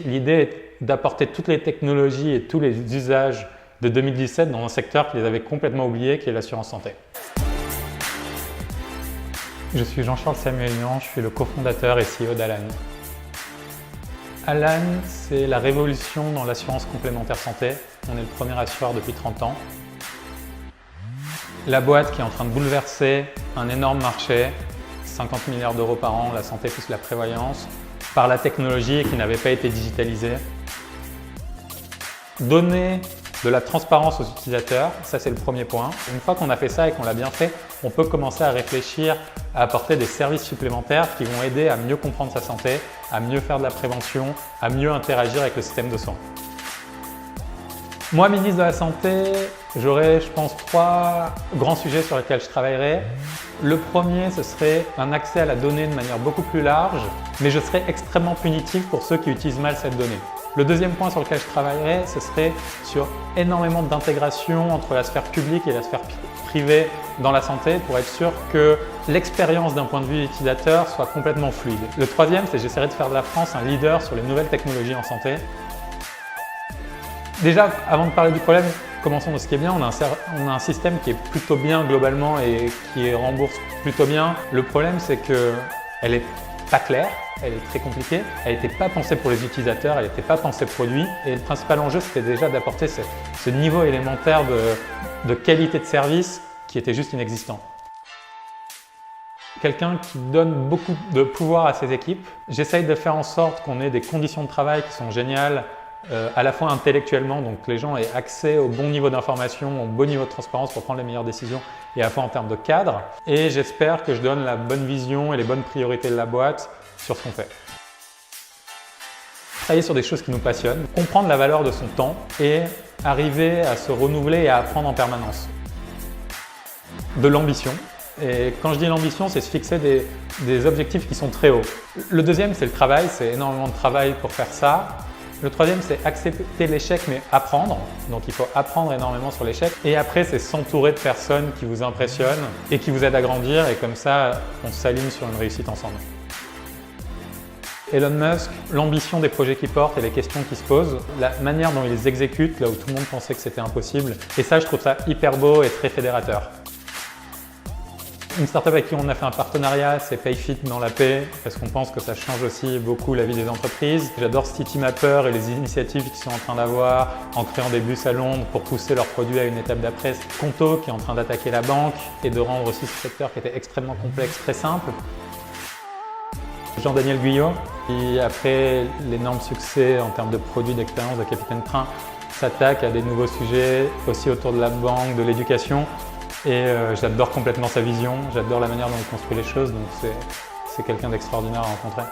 L'idée est d'apporter toutes les technologies et tous les usages de 2017 dans un secteur qui les avait complètement oubliés, qui est l'assurance santé. Je suis Jean-Charles Samuelian, je suis le cofondateur et CEO d'Alan. Alan, c'est la révolution dans l'assurance complémentaire santé. On est le premier assureur depuis 30 ans. La boîte qui est en train de bouleverser un énorme marché, 50 milliards d'euros par an, la santé plus la prévoyance, par la technologie et qui n'avait pas été digitalisée. Donner de la transparence aux utilisateurs, ça c'est le premier point. Une fois qu'on a fait ça et qu'on l'a bien fait, on peut commencer à réfléchir à apporter des services supplémentaires qui vont aider à mieux comprendre sa santé, à mieux faire de la prévention, à mieux interagir avec le système de soins. Moi, ministre de la Santé, j'aurais, je pense, 3 grands sujets sur lesquels je travaillerai. Le premier, ce serait un accès à la donnée de manière beaucoup plus large, mais je serais extrêmement punitif pour ceux qui utilisent mal cette donnée. Le deuxième point sur lequel je travaillerai, ce serait sur énormément d'intégration entre la sphère publique et la sphère privée dans la santé pour être sûr que l'expérience d'un point de vue utilisateur soit complètement fluide. Le troisième, c'est que j'essaierai de faire de la France un leader sur les nouvelles technologies en santé. Déjà, avant de parler du problème, commençons de ce qui est bien. On a un système qui est plutôt bien globalement et qui rembourse plutôt bien. Le problème, c'est qu'elle n'est pas claire, elle est très compliquée, elle n'était pas pensée pour les utilisateurs, elle n'était pas pensée produit. Et le principal enjeu, c'était déjà d'apporter ce niveau élémentaire de qualité de service qui était juste inexistant. Quelqu'un qui donne beaucoup de pouvoir à ses équipes. J'essaye de faire en sorte qu'on ait des conditions de travail qui sont géniales, à la fois intellectuellement, donc que les gens aient accès au bon niveau d'information, au bon niveau de transparence pour prendre les meilleures décisions, et à la fois en termes de cadre. Et j'espère que je donne la bonne vision et les bonnes priorités de la boîte sur ce qu'on fait. Travailler sur des choses qui nous passionnent, comprendre la valeur de son temps et arriver à se renouveler et à apprendre en permanence. De l'ambition. Et quand je dis l'ambition, c'est se fixer des objectifs qui sont très hauts. Le deuxième, c'est le travail, c'est énormément de travail pour faire ça. Le troisième, c'est accepter l'échec mais apprendre. Donc il faut apprendre énormément sur l'échec. Et après, c'est s'entourer de personnes qui vous impressionnent et qui vous aident à grandir. Et comme ça, on s'aligne sur une réussite ensemble. Elon Musk, l'ambition des projets qu'il porte et les questions qu'il se pose, la manière dont il les exécute, là où tout le monde pensait que c'était impossible. Et ça, je trouve ça hyper beau et très fédérateur. Une startup avec qui on a fait un partenariat, c'est Payfit dans la paix, parce qu'on pense que ça change aussi beaucoup la vie des entreprises. J'adore Citymapper et les initiatives qu'ils sont en train d'avoir en créant des bus à Londres pour pousser leurs produits à une étape d'après. Conto qui est en train d'attaquer la banque et de rendre aussi ce secteur qui était extrêmement complexe très simple. Jean-Daniel Guyot, qui après l'énorme succès en termes de produits d'expérience de Capitaine Train, s'attaque à des nouveaux sujets aussi autour de la banque, de l'éducation. Et j'adore complètement sa vision, j'adore la manière dont il construit les choses, donc c'est quelqu'un d'extraordinaire à rencontrer.